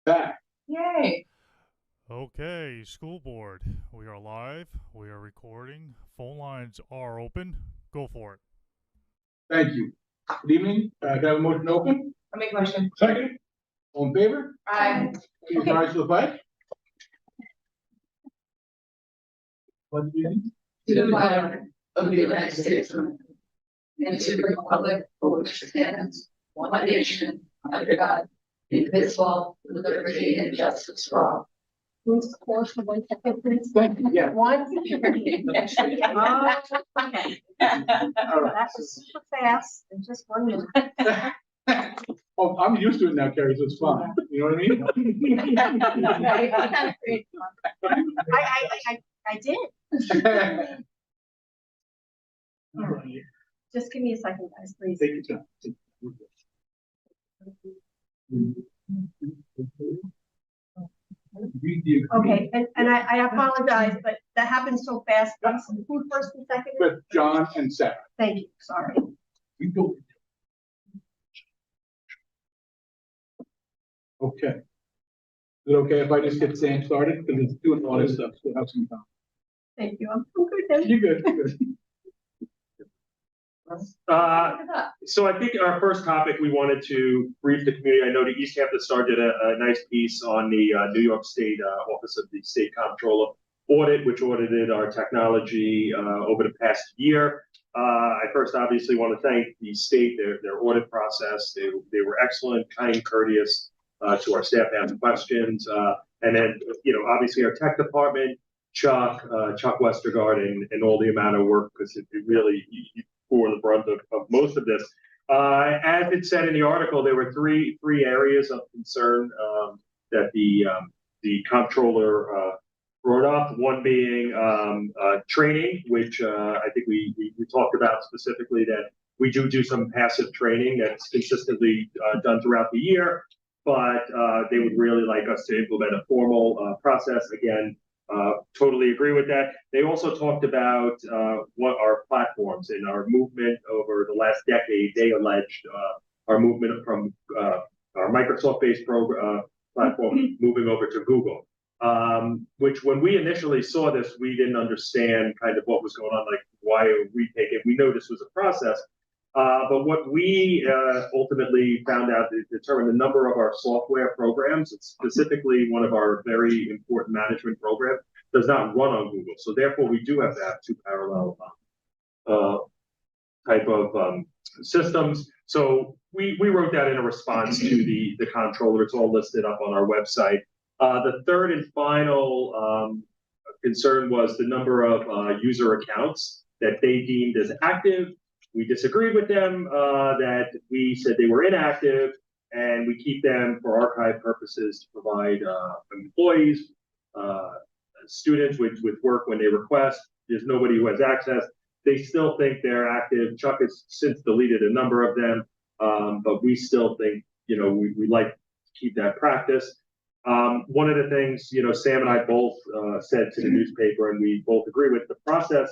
Back. Yay. Okay, school board. We are live. We are recording. Phone lines are open. Go for it. Thank you. Good evening. Can I have a motion to open? I'll make a motion. Second. All in favor? Aye. Please rise to the flag. Pledge allegiance To the flag of the United States of America, and to the republic for which it stands, one nation, under God, indivisible, with liberty and justice for all. Who's close for 1 second, please? Thank you. Yeah. One. Okay. That was super fast in just 1 minute. Oh, I'm used to it now, Carrie, so it's fine. You know what I mean? I did. All right. Just give me a second, guys, please. Take your time. Read the agreement. Okay, and I apologize, but that happened so fast. Who first and second? With John and Sarah. Thank you, sorry. We go. Okay. Is it okay if I just get Sam started? Because he's doing all this stuff, so we'll have some time. Thank you. I'm good then. You're good, you're good. So I think our first topic, we wanted to brief the community. I know the East Campus started a nice piece on the New York State Office of the State Comptroller audit, which audited our technology over the past year. I first obviously want to thank the state, their audit process. They were excellent, kind, courteous to our staff, asked questions. And then, obviously our tech department, Chuck Westergaard, and all the amount of work, because it really for the brunt of most of this. As it said in the article, there were three areas of concern that the comptroller brought up. One being training, which I think we talked about specifically, that we do some passive training that's consistently done throughout the year, but they would really like us to implement a formal process. Again, totally agree with that. They also talked about what our platforms and our movement over the last decade. They alleged our movement from our Microsoft-based platform moving over to Google, which when we initially saw this, we didn't understand kind of what was going on, like why are we taking it? We know this was a process. But what we ultimately found out to determine the number of our software programs, it's specifically one of our very important management programs, does not run on Google. So therefore, we do have to have two parallel type of systems. So we wrote that in a response to the comptroller. It's all listed up on our website. The third and final concern was the number of user accounts that they deemed as active. We disagreed with them, that we said they were inactive, and we keep them for archive purposes to provide employees, students with work when they request. There's nobody who has access. They still think they're active. Chuck has since deleted a number of them, but we still think, we like to keep that practice. One of the things, Sam and I both said to the newspaper, and we both agree with, the process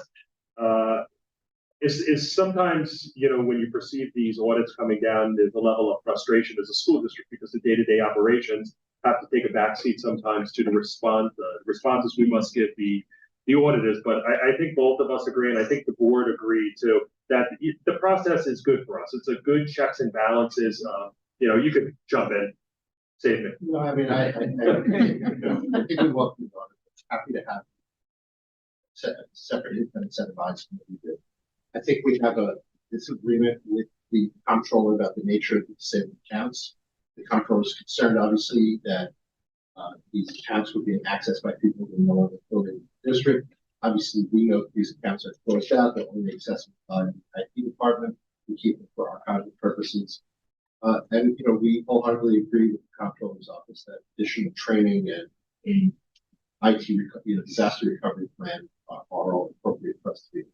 is sometimes, when you perceive these audits coming down, there's a level of frustration as a school district because the day-to-day operations have to take a backseat sometimes to the responses we must give the auditors. But I think both of us agree, and I think the board agreed too, that the process is good for us. It's a good checks and balances. You could jump in, save it. No, I mean, I think we welcome the audit. Happy to have separate independent set of eyes from what we do. I think we have a disagreement with the comptroller about the nature of the disabled accounts. The comptroller is concerned, obviously, that these accounts were being accessed by people who no longer live in the district. Obviously, we know that these accounts are closed out. They're only accessible by the IT department. We keep them for archival purposes. And, we wholeheartedly agree with the comptroller's office that additional training and IT, disaster recovery plan are all appropriate for us to do.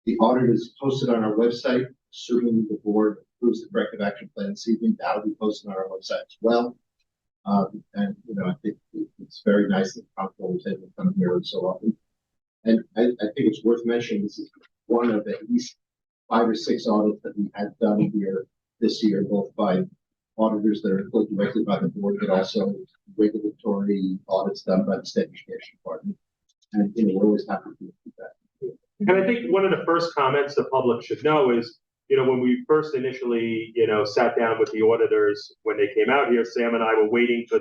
The audit is posted on our website. Assuming the board approves the corrective action plan this evening, that'll be posted on our website as well. And I think it's very nice that the comptroller is able to come here so often. And I think it's worth mentioning this is one of at least 5 or 6 audits that we had done here this year, both by auditors that are employed directly by the board, but also regulatory audits done by the state education department. And, we're always happy to do that. And I think one of the first comments the public should know is, when we first initially, sat down with the auditors, when they came out here, Sam and I were waiting for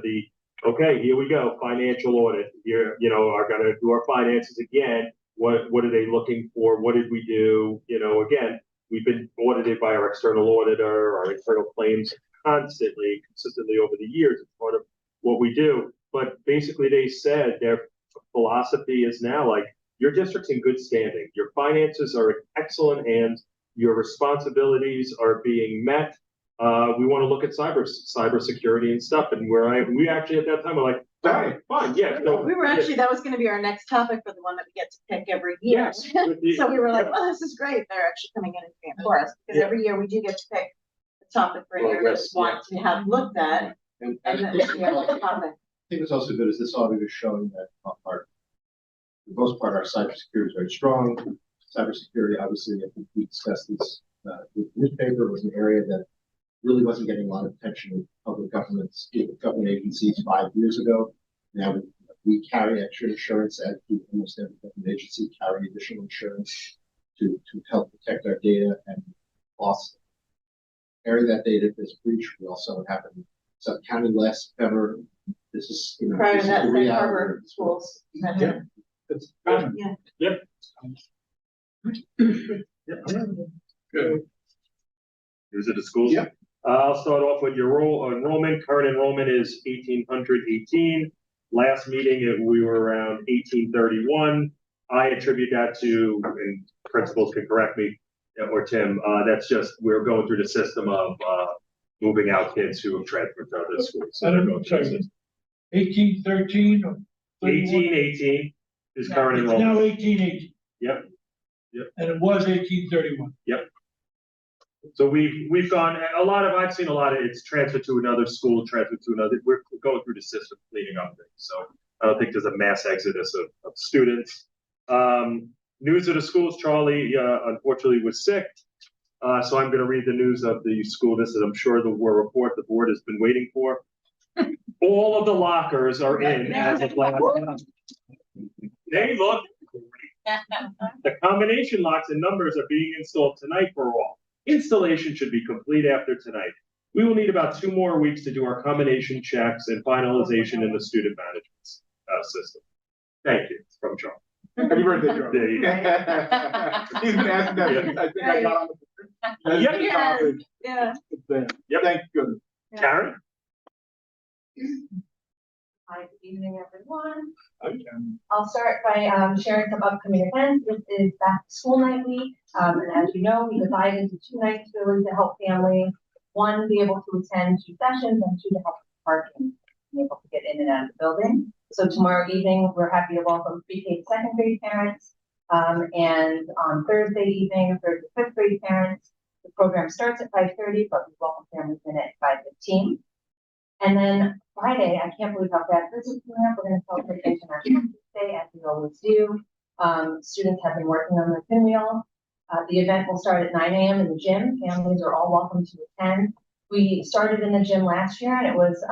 okay, here we go, financial audit. Here, are going to do our finances again. What are they looking for? What did we do? Again, we've been audited by our external auditor, our internal claims consistently over the years. It's part of what we do. But basically, they said their philosophy is now like, your district's in good standing. Your finances are in excellent hands. Your responsibilities are being met. We want to look at cybersecurity and stuff. And we actually at that time were like, all right, fine, yeah. So, We were actually, that was gonna be our next topic for the one that we get to pick every year. yes. So we were like, oh, this is great. They're actually coming in and doing it for us, because every year we do get to pick the topic for a year that we want to have looked at. And And then we have a topic. I think what's also good is this audit is showing that for the most part, our cybersecurity is very strong. Cybersecurity, obviously, I think we discussed this with the newspaper, was an area that really wasn't getting a lot of attention with public governments, government agencies 5 years ago. Now we carry extra insurance, as do almost every government agency, carry additional insurance to help protect our data and loss. Area that data is breached. We also happened Suffolk County last February. This is Prior this to is that, the Safe reality Harbor of the schools. Yeah. It's common. Yep. Good. Is it the schools? Yep. I'll start off with your enrollment. Current enrollment is 1,818. Last meeting, we were around 1,831. I attribute that to, and principals can correct me, or Tim, that's just, we're going through the system of moving out kids who have transferred to other schools. So they're going through the system. 1813 or 1818 is current it's enrollment. now 1818, Yep. and it was 1831. So we've gone, I've seen a lot of, it's transferred to another school, transferred to another, we're going through the system, cleaning up things. So I don't think there's a mass exodus of students. News of the schools, Charlie, unfortunately was sick. So I'm going to read the news of the school. This is, I'm sure, the report the board has been waiting for. All of the lockers are in as of last month. They look great. The combination locks and numbers are being installed tonight for all. Installation should be complete after tonight. We will need about 2 more weeks to do our combination checks and finalization in the student management system. Thank you, from Charles. Happy birthday, Joe. There you go. He's been asking that. Yeah. I think I got on the. Yep. Yeah. It's there. Yep. Thank goodness. Karen? Hi, good evening, everyone. Okay. I'll start by sharing some upcoming events. This is Back to School Night Week. And as you know, we divide into 2 nights really to help families, 1, be able to attend 2 sessions, and 2, to help with parking, be able to get in and out of the building. So tomorrow evening, we're happy to welcome pre-K 2nd grade parents. And on Thursday evening, 3rd to 5th grade parents. The program starts at 5:30, but we welcome families in at 5:15. And then Friday, I can't believe how fast this is coming up. We're going to celebrate International Teachers Day, as we always do. Students have been working on their pinwheel. The event will start at 9 a.m. in the gym. Families are all welcome to attend. We started in the gym last year, and it was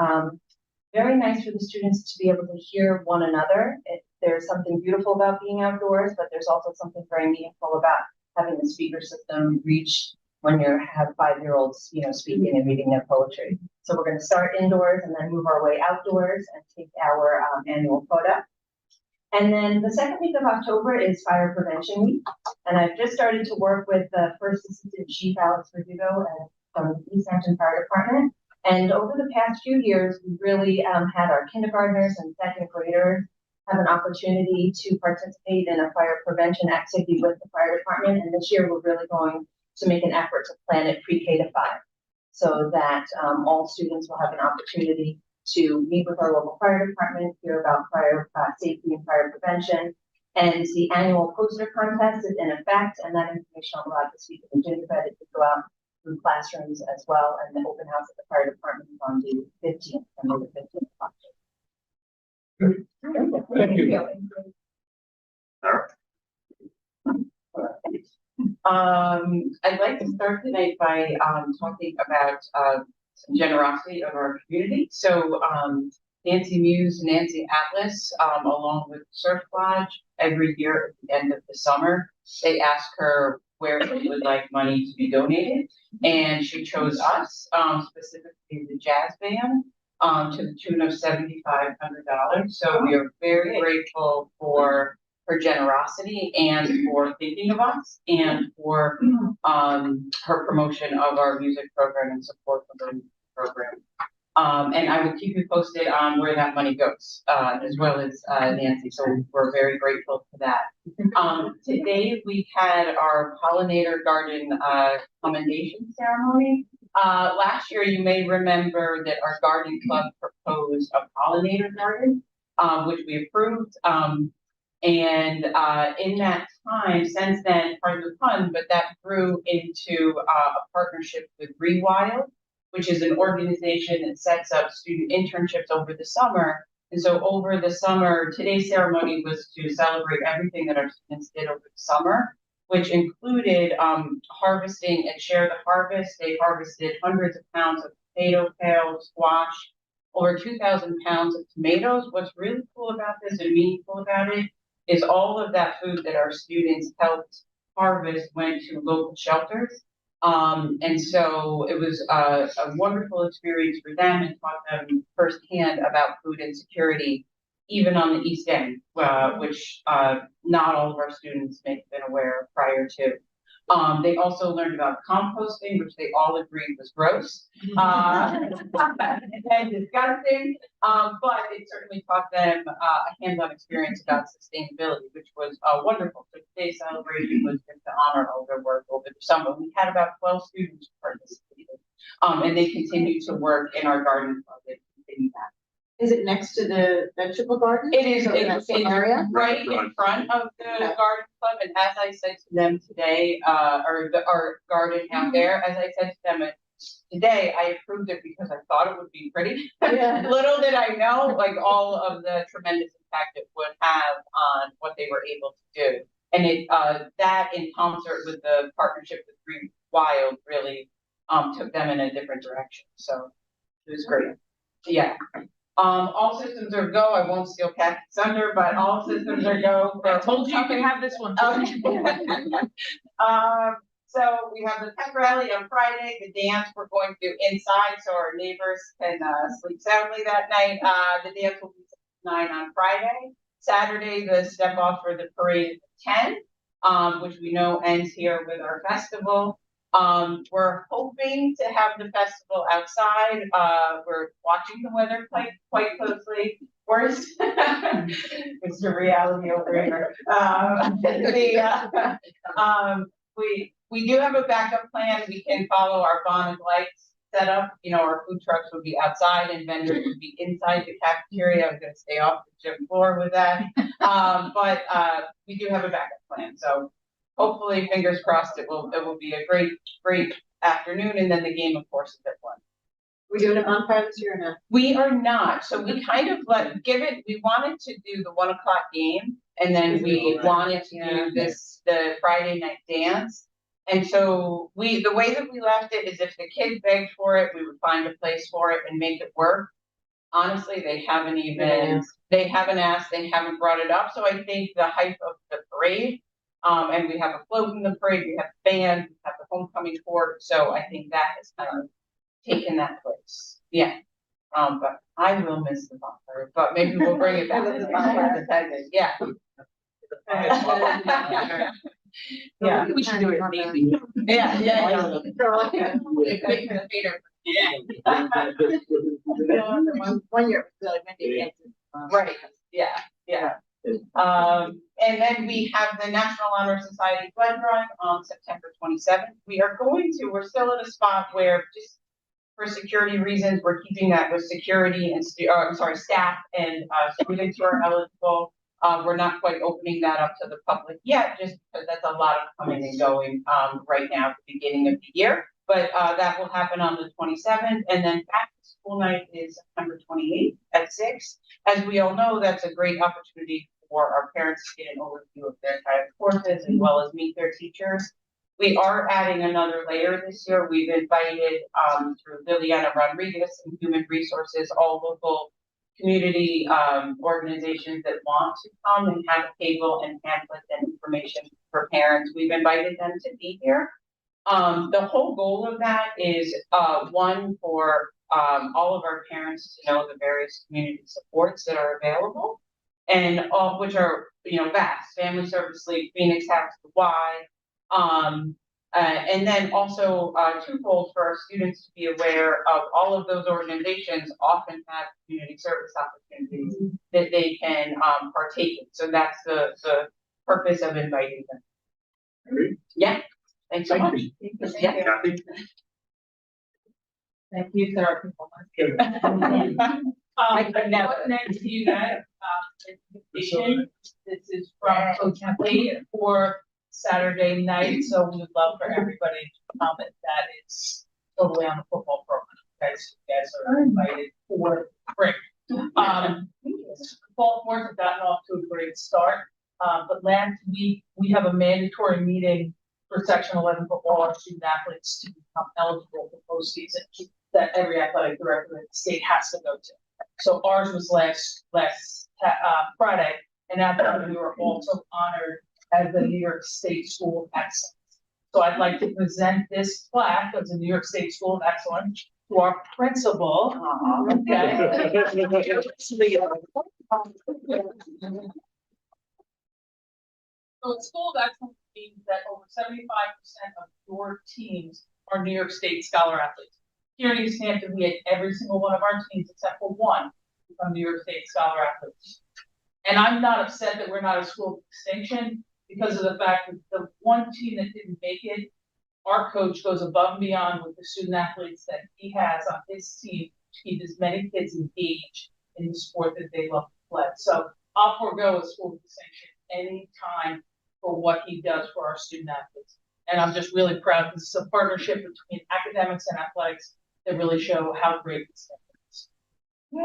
very nice for the students to be able to hear one another. There's something beautiful about being outdoors, but there's also something very meaningful about having the speaker system reach when you have 5-year-olds, speaking and reading their poetry. So we're going to start indoors and then move our way outdoors and take our annual quota. And then the second week of October is Fire Prevention Week. And I've just started to work with the First Assistant Chief, Alex Verdugo, from the East Hampton Fire Department. And over the past few years, we really had our kindergartners and 2nd graders have an opportunity to participate in a fire prevention activity with the fire department. And this year, we're really going to make an effort to plan it pre-K to 5, so that all students will have an opportunity to meet with our local fire department, hear about fire safety and fire prevention. And the annual poster contest is in effect, and that information I'll allow to speak to the gingerbread to go out through classrooms as well. And the open house at the fire department is on the 15th, and the 15th of October. Thank you. I'd like to start tonight by talking about some generosity of our community. So Nancy Muse, Nancy Atlas, along with Surf Lodge, every year at the end of the summer, they ask her where she would like money to be donated. And she chose us, specifically the jazz band, to the tune of $7,500. So we are very grateful for her generosity and for thinking of us and for her promotion of our music program and support of the music program. And I will keep you posted on where that money goes, as well as Nancy. So we're very grateful for that. Today we had our pollinator garden commendation ceremony. Last year, you may remember that our garden club proposed a pollinator garden, which we approved. And in that time, since then, part of the fund, but that grew into a partnership with Rewild, which is an organization that sets up student internships over the summer. And so over the summer, today's ceremony was to celebrate everything that our students did over the summer, which included harvesting and share the harvest. They harvested hundreds of pounds of potato, kale, squash, over 2,000 pounds of tomatoes. What's really cool about this and meaningful about it is all of that food that our students helped harvest went to local shelters. And so it was a wonderful experience for them and taught them firsthand about food insecurity, even on the East End, which not all of our students may have been aware of prior to. They also learned about composting, which they all agreed was gross and disgusting, but it certainly taught them a hands-on experience about sustainability, which was wonderful. So today's celebration was just to honor all their work over the summer. We had about 12 students who participated, and they continue to work in our garden club. They continue that. Is it next to the vegetable garden? It is in that same area? right in front of the garden club. And as I said to them today, our garden out there, as I said to them today, I approved it because I thought it would be pretty. Yeah. Little did I know, like all of the tremendous impact it would have on what they were able to do. And it that in concert with the partnership with Rewild really took them in a different direction. So it was great. Yeah. All systems are go. I won't steal Kathy's thunder, but all systems are go. I told you you can have this one. So we have the pep rally on Friday. The dance we're going to do inside, so our neighbors can sleep soundly that night. The dance will be 9 on Friday. Saturday, the step off for the parade at 10, which we know ends here with our festival. We're hoping to have the festival outside. We're watching the weather quite closely. Worse, it's the reality over here. We do have a backup plan. We can follow our bond lights setup. You know, our food trucks would be outside and vendors would be inside the cafeteria. I'm going to stay off the gym floor with that. But we do have a backup plan. So hopefully, fingers crossed, it will be a great afternoon, and then the game, of course, is at 1. We doing a bonfire this year or not? We are not. So we kind of we wanted to do the 1 o'clock game, and then we wanted to do the Friday night dance. And so the way that we left it is if the kids begged for it, we would find a place for it and make it work. Honestly, they haven't asked, they haven't brought it up. So I think the hype of the parade, and we have a float in the parade, we have band, we have the homecoming court. So I think that has kind of taken that place. Yeah. But I will miss the bonfire, but maybe we'll bring it back to the bonfire. Yeah. Yeah. We should do it maybe. Yeah. One year. Right. Yeah. And then we have the National Honor Society blood drive on September 27th. We're still at a spot where just for security reasons, we're keeping that with security and staff and students who are eligible. We're not quite opening that up to the public yet, just because that's a lot of coming and going right now at the beginning of the year. But that will happen on the 27th, and then back to school night is September 28th at 6. As we all know, that's a great opportunity for our parents to get an overview of their entire courses as well as meet their teachers. We are adding another layer this year. We've invited, through Liliana Rodriguez and Human Resources, all local community, organizations that want to come and have a table and pamphlets and information for parents. We've invited them to be here. The whole goal of that is, one, for, all of our parents to know the various community supports that are available, and all, which are, vast: Family Service League, Phoenix House, the Y. And then also, twofold, for our students to be aware of all of those organizations often have community service opportunities that they can, partake in. So that's the purpose of inviting them. Great. Yeah, thanks so Thank much. you. Yeah. Kathy? Thank you, Sarah. I never. Next to you guys, invitation. This is from Coach Lee for Saturday night, so we would love for everybody to come, and that is totally on the football program. You guys are invited for break. Baltimore's have gotten off to a great start, but last week we have a mandatory meeting for Section 11 football and student athletes to become eligible for postseason that every athletic director in the state has to go to. So ours was last Friday, and at that we were also honored as the New York State School of Excellence. So I'd like to present this plaque as the New York State School of Excellence to our principal. Okay. So School of Excellence means that over 75% of your teams are New York State scholar athletes. Here in East Hampton, we had every single one of our teams except for one from New York State scholar athletes. And I'm not upset that we're not a school of distinction, because of the fact that the one team that didn't make it, our coach goes above and beyond with the student athletes that he has on his team to keep as many kids engaged in the sport that they love to play. So I'll forego a school of distinction any time for what he does for our student athletes. And I'm just really proud. This is a partnership between academics and athletics that really show how great this is.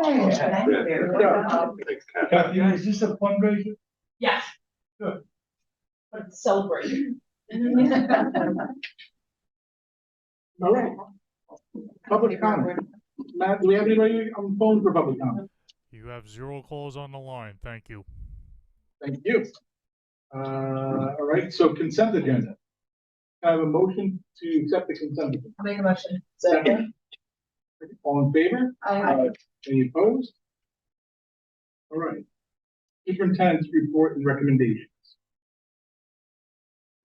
Thanks, Kathy. Kathy, is this a fundraiser? Yes. Good. But it's a celebration. All right. Public comment. Matt, do we have anybody on the phone for public comment? You have 0 calls on the line. Thank you. Thank you. All right, so consent agenda. I have a motion to accept the consent agenda. I'll make a motion. Second. All in favor? Aye. Any opposed? All right. Superintendent's report and recommendations.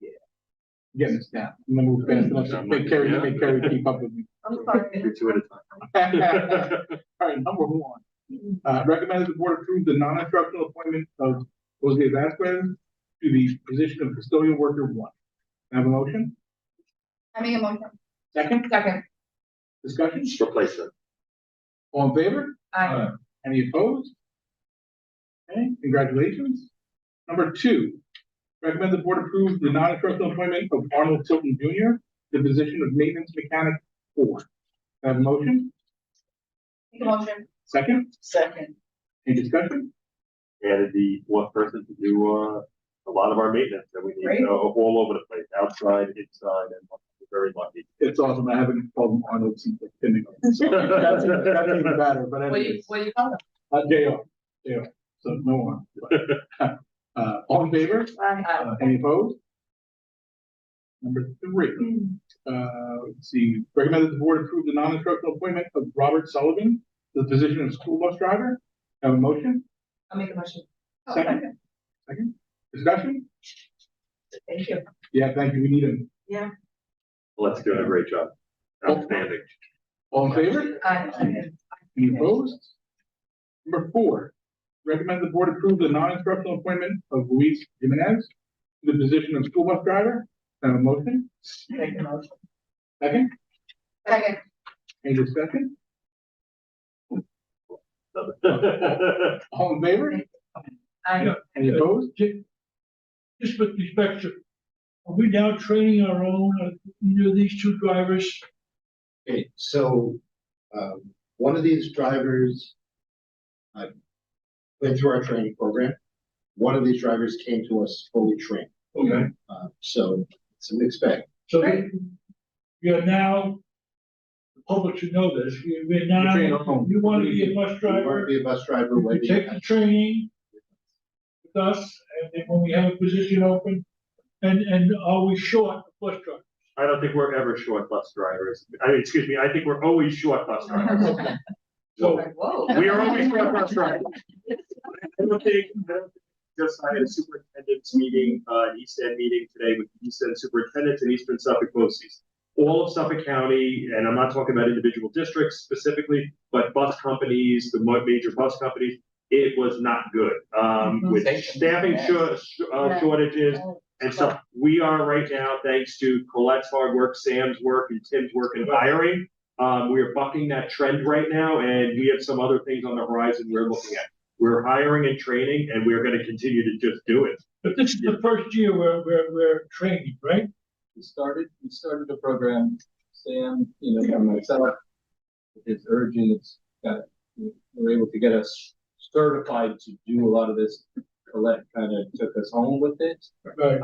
Yeah. Getting this down. I'm gonna move fast. Let's make Carrie keep up with me. I'm sorry. Do 2 at a time. All right, number 1. Recommended the board approve the non-instructional appointment of Jose Vasquez to the position of custodial worker 1. Can I have a motion? I make a motion. Second? Second. Discussion? Replacement. All in favor? Aye. Any opposed? Okay, congratulations. Number 2, recommend the board approve the non-instructional appointment of Arnold Tilton Jr. to the position of maintenance mechanic 4. Can I have a motion? Make a motion. Second? Second. Any discussion? Added the 4th person to do, a lot of our maintenance that we need, Great. all over the place, outside, inside, and we're very lucky. It's awesome. I haven't called him Arnold since like kindergarten. So that's even better, but anyways. What do you call it? JR. So no one. All in favor? Any opposed? Number 3, let's see, recommend that the board approve the non-instructional appointment of Robert Sullivan to the position of school bus driver. Have a motion? I'll make a motion. Second? Second? Discussion? Thank you. Yeah, thank you. We need him. Let's do a great job. Outstanding. All in favor? Aye. Any opposed? Number 4, recommend the board approve the non-instructional appointment of Luis Jimenez to the position of school bus driver. Have a motion? Make a motion. Second? Second. Any discussion? All in favor? Aye. Any opposed? Just with respect to, are we now training our own, either of these 2 drivers? Okay, so, one of these drivers, went through our training program. One of these drivers came to us fully trained. Okay. So it's a mixed bag. So Great. we are now, the public should know this, we're now, Train our own. you want to be a bus You want to driver, be a bus driver, you whether you take the training with us, and then when we have a position open, and are we short of bus drivers? I don't think we're ever short bus drivers. I mean, excuse me, I think we're always short bus drivers. So, Whoa. We are always short bus drivers. I don't think, just I had a superintendent's meeting, an East End meeting today with East End superintendents and Eastern Suffolk BOCES. All of Suffolk County, and I'm not talking about individual districts specifically, but bus companies, the major bus companies, it was not good. With staffing shortages and stuff. We are right now, thanks to Colette's hard work, Sam's work, and Tim's work in hiring. We are bucking that trend right now, and we have some other things on the horizon we're looking at. We're hiring and training, and we're gonna continue to just do it. but this is the first year we're training, right? We started the program, Sam, and myself, with his urging, we're able to get us certified to do a lot of this. Colette kind of took us home with it. Right.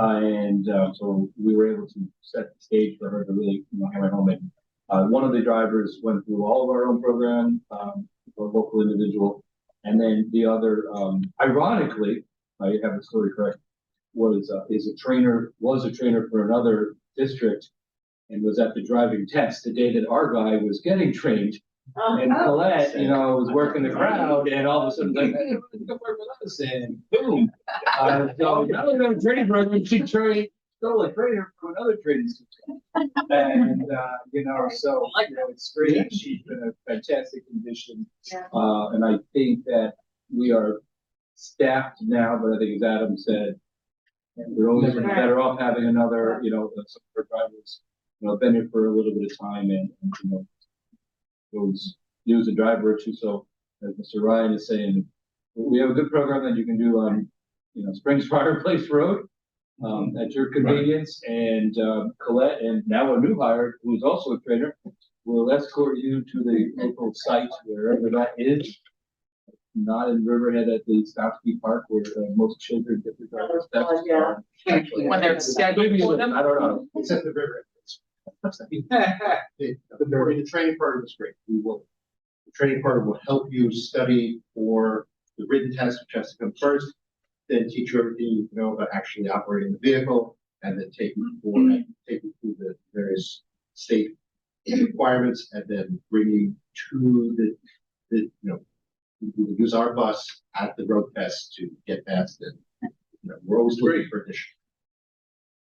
So we were able to set the stage for her to really, hammer home. And one of the drivers went through all of our own program, for a local individual. And then the other, ironically, I have the story correct, was a trainer for another district and was at the driving test the day that our guy was getting trained. And Colette, was working the crowd, and all of a sudden, like, hey, come work with us, and boom. So now we're going to training program. She stole a trainer from another training system. And, so, it's great. She's been a fantastic condition. And I think that we are staffed now, but I think as Adam said, we're always better off having another, some of our drivers, been here for a little bit of time and those use a driver or two. So as Mr. Ryan is saying, we have a good program that you can do on, Springs Fireplace Road, at your convenience. And Colette, and now a new hire, who is also a trainer, will escort you to the local site wherever that is. Not in Riverhead at the Stopsky Park where most children get their driver's test. When they're scheduled for them. I don't know. It's at the river. The training part is great. The training part will help you study for the written test, which has to come first, then teach you everything you know about actually operating the vehicle, and then take you through the various state requirements, and then bring you to we will use our bus at the road test to get past it. We're always looking for additional.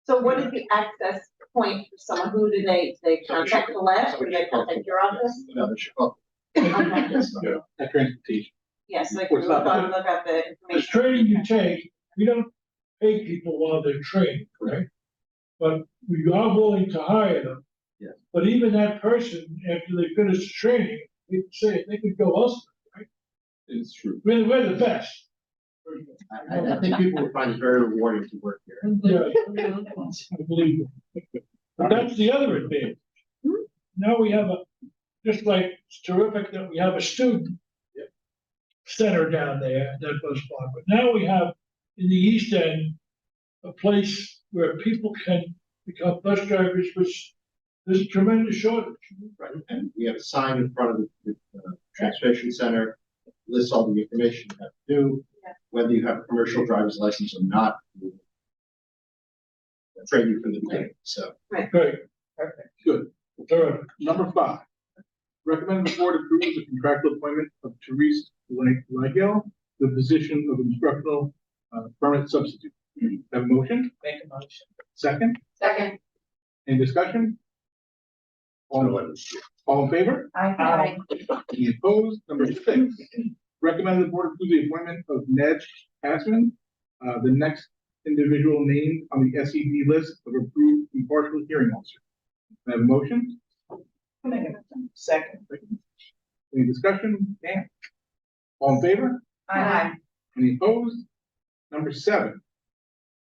So what is the access point for someone? Who do they contact Colette, or do they contact your office? No, they should go. Okay. Yes, That transportation. Yes, like What's look that? on, look at the The information. training you take, we don't pay people while they're trained, correct? But we are willing to hire them. Yes. But even that person, after they finish the training, they can say they could go elsewhere, right? It's true. We're the best. I think people will find it very rewarding to work here. Yeah, I believe it. But that's the other advantage. Now we have just like it's terrific that we have a student center down there, that bus park. But now we have in the East End, a place where people can become bus drivers, which there's a tremendous shortage. Right, and we have a sign in front of the transportation center, lists all the information you have to do, whether you have a commercial driver's license or not. We'll train you from the beginning, so. Great. Perfect. Good. Terrific. Number 5, recommend the board approve the contractual appointment of Therese Weigel, the position of instructional permanent substitute. Have a motion? Make a motion. Second? Second. Any discussion? All in favor? Aye. Any opposed? Number 6, recommend the board approve the appointment of Ned Passman, the next individual named on the SED list of approved impartial hearing officer. Have a motion? Second. Any discussion? Dan? All in favor? Aye. Any opposed? Number 7,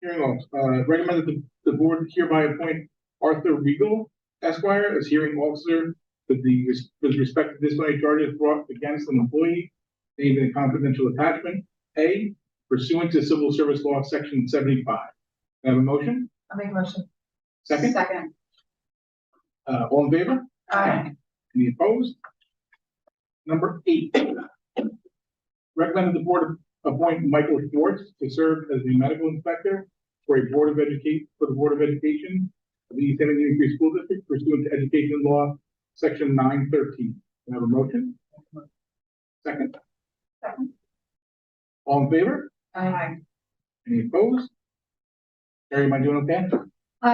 hearing officer, recommend that the board hereby appoint Arthur Regal Esquire as hearing officer with respect to disciplinary charges brought against an employee named in a confidential attachment A pursuant to Civil Service Law Section 75. Have a motion? I'll make a motion. Second? Second. All in favor? Aye. Any opposed? Number 8. Recommended the board appoint Michael Schwartz to serve as the medical inspector for the Board of Education of the East Hampton Union Free School District pursuant to Education Law, Section 913. Can I have a motion? Second? Second. All in favor? Aye. Any opposed? Carrie, am I doing okay?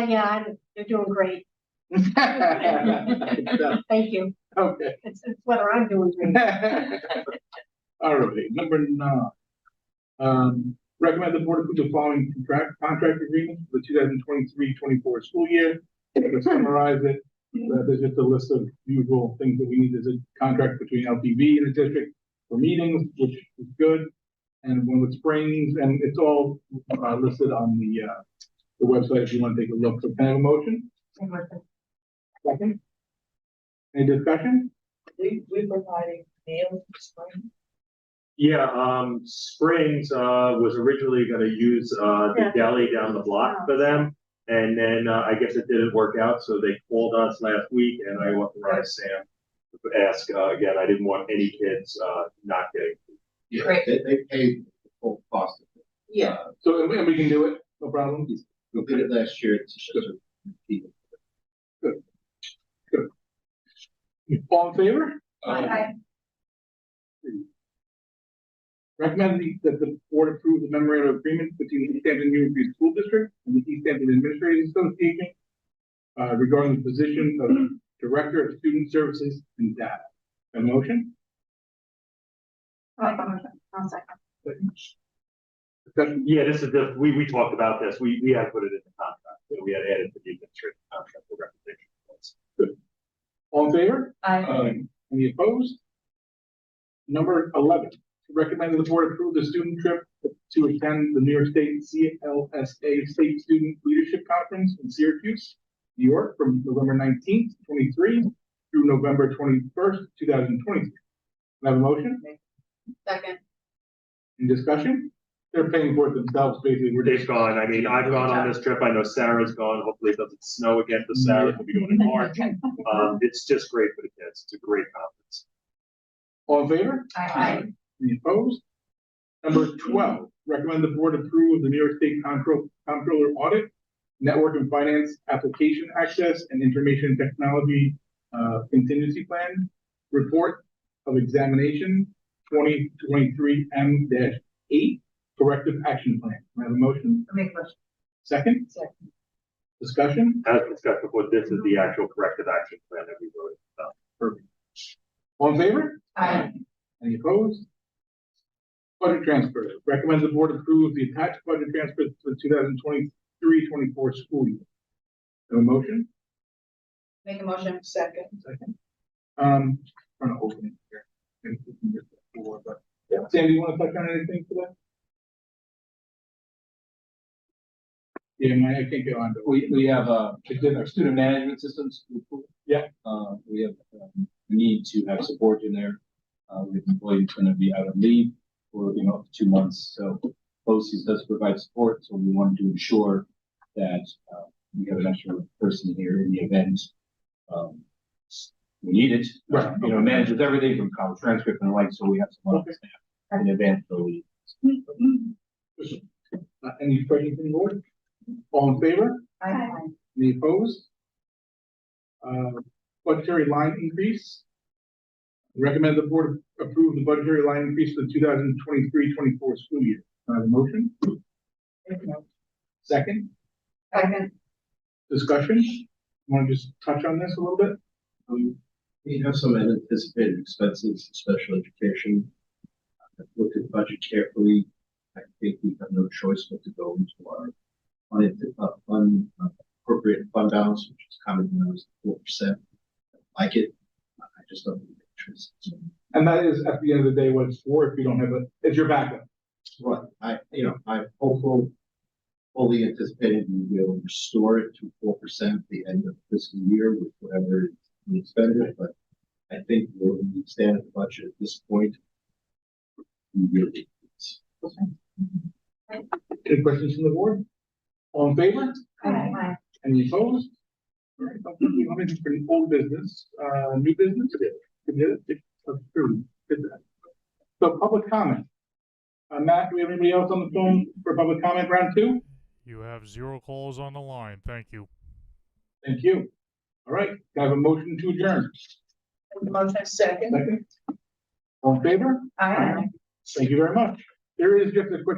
Yeah, you're doing great. Thank you. Okay. It's whether I'm doing great. All right, number 9. Recommend the board approve the following contract agreements for the 2023-24 school year. To summarize it, there's just a list of usual things that we need. There's a contract between LTV and the district for meetings, which is good. And one with Springs, and it's all listed on the website if you want to take a look. So can I have a motion? Second? Any discussion? We providing meals for spring. Yeah, Springs, was originally gonna use, the deli down the block for them. And then, I guess it didn't work out, so they called us last week and I authorized Sam to ask, again, I didn't want any kids, not getting food. Yeah, Great. they paid the full cost of it. Yeah. So and we can do it, no problem. We did it last year, it's just a repeat. All in favor? Aye. Recommend that the board approve the memorandum of agreement between the East Hampton Union Free School District and the East Hampton Administrators Association regarding the position of Director of Student Services and Data. A motion? I'll second. Discussion? Yeah, this is the, we talked about this, we had put it in the contract, so we had added to the administrative contract for representation. All in favor? Aye. Any opposed? Number 11, recommend that the board approve the student trip to attend the New York State CLSA State Student Leadership Conference in Syracuse, New York, from November 19th, 23 through November 21st, 2023. Can I have a motion? Second. In discussion? They're paying for it themselves, basically. They've gone, I mean, I've gone on this trip, I know Sarah's gone, hopefully it doesn't snow again for Sarah, we'll be going in March. It's just great for the kids, it's a great conference. All in favor? Aye. Any opposed? Number 12, recommend the board approve the New York State Comptroller Audit, Network and Finance Application Access and Information Technology Contingency Plan, Report of Examination 2023 M-8, Corrective Action Plan. Can I have a motion? Make motion. Second? Second. Discussion? As discussed before, this is the actual corrective action plan that we wrote about. Perfect. All in favor? Aye. Any opposed? Budget transfer. Recommend the board approve the attached budget transfer for the 2023-24 school year. Have a motion? Make a motion. Second. Second. Trying to open it here. Maybe we can get that forward, but Sam, do you want to touch on anything for that? Yeah, I can't get on. We have, it's in our student management systems. Yeah. We have, we need to have support in there. We have an employee who's gonna be out on leave for, up to 2 months, so BOCES does provide support, so we wanted to ensure that, we have an extra person here in the event, we need it. Right. Manages everything from college transcript and the like, so we have someone on staff in advance for leave. Any questions from the board? All in favor? Aye. Any opposed? Budgetary line increase. Recommend the board approve the budgetary line increase for the 2023-24 school year. Can I have a motion? Second? Second. Discussion? Want to just touch on this a little bit? We have some unanticipated expenses, special education. I've looked at the budget carefully. I think we have no choice but to go into our unappropriate fund balance, which is commonly known as 4%. I like it. I just don't think it's interest. And that is, at the end of the day, what it's for. If you don't have it's your backup. Right. I'm hopeful, fully anticipating we will restore it to 4% at the end of the fiscal year with whatever we expended, but I think we'll stand at the budget at this point. We really. Any questions from the board? All in favor? Aye. Any opposed? All right, we don't have anything for the old business, new business. We did it. That's true. Did that. So public comment. Matt, do we have anybody else on the phone for public comment round 2? You have 0 calls on the line. Thank you. Thank you. All right, can I have a motion to adjourn? Motion second. Second. All in favor? Aye. Thank you very much. There is just a quick